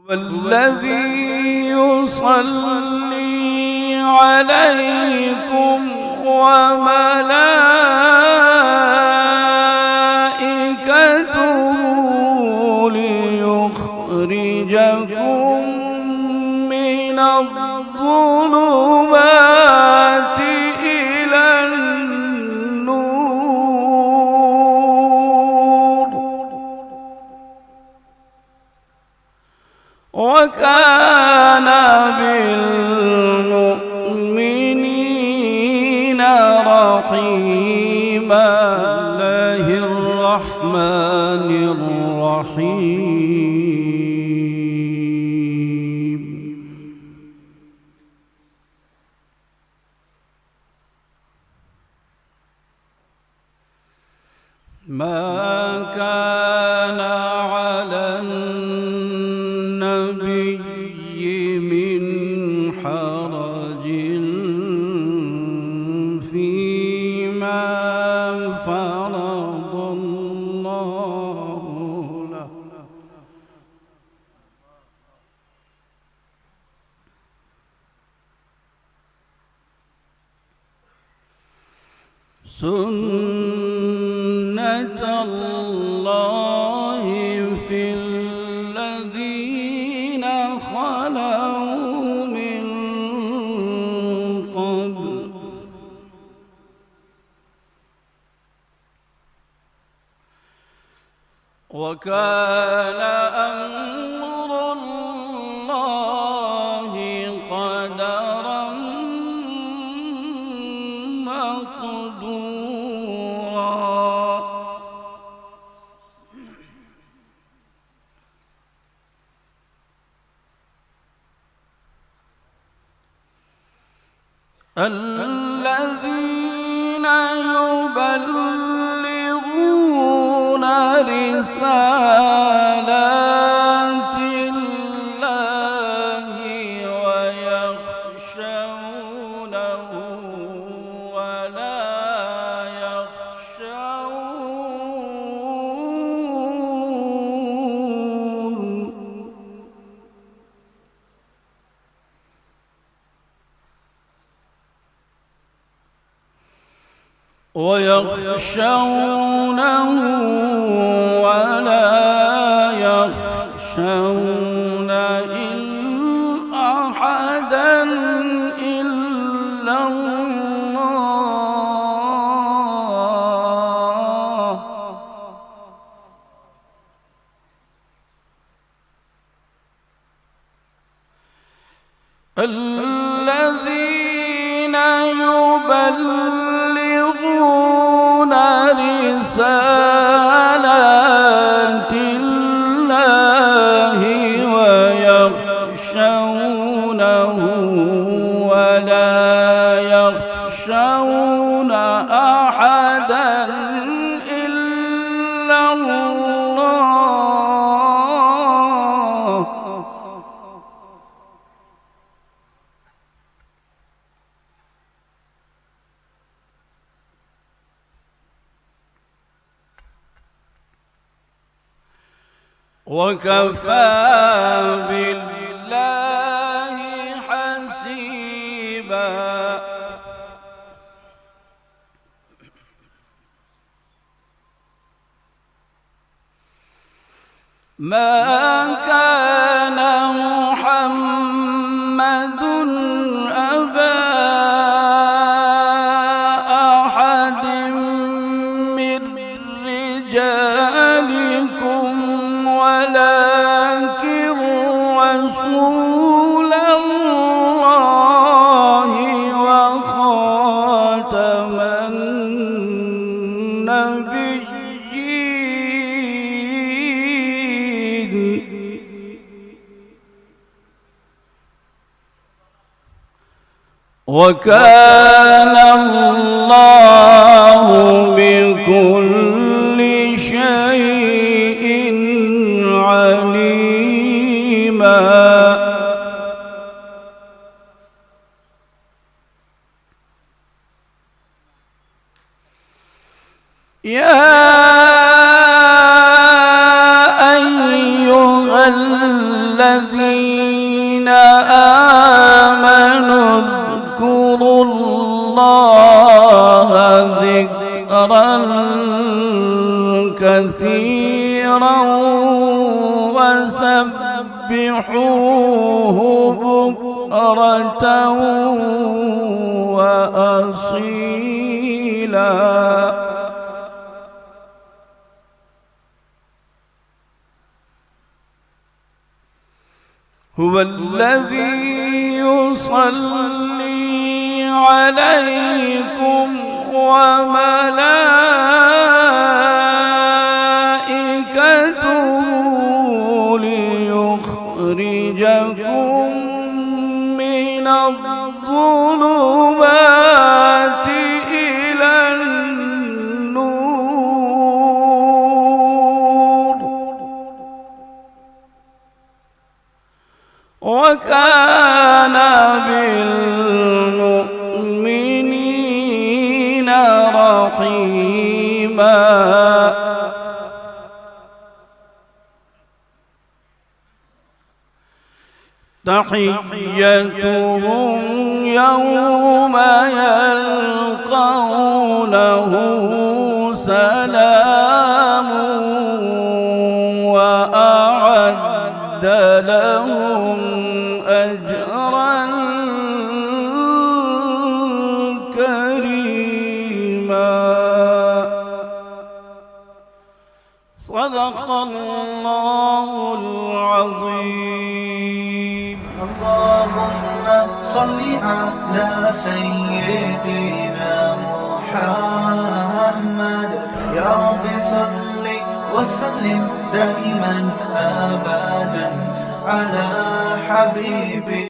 والذي يصلي عليكم وملائكته ليخرجكم من الظلمات إلى النور وكان بالمؤمنين رحيما. الله الرحمن الرحيم. ما كان على النبي من حرج فيما فرض الله له سنة الله في الذين خلوا من قبل وكان أمر الله قدرا مقدورا. الذين يبلغون رسالات الله ويخشونه ولا يخشون ولا يخشون أحدا إلا الله. الذين يبلغون رسالات الله ويخشونه ولا يخشون أحدا إلا الله. وكفى بالله حسيبا. ما كان محمد أبا أحد من رجالكم ولكن رسول الله وخاتم النبيين. وكان الله بكل شيء عليما. يا أيها الذين آمنوا اذكروا الله ذكرا كثيرا وسبحوه بكرة وأصيلا هو الذي يصلي عليكم وملائكته ليخرجكم من الظلمات إلى النور وكان بالمؤمنين رحيما تحيتهم يوم يلقونه سلام وأعد لهم أجرا كريما صدق الله العظيم. اللهم صل على سيدنا محمد يا رب صل وسلم دائما أبدا على حبيبي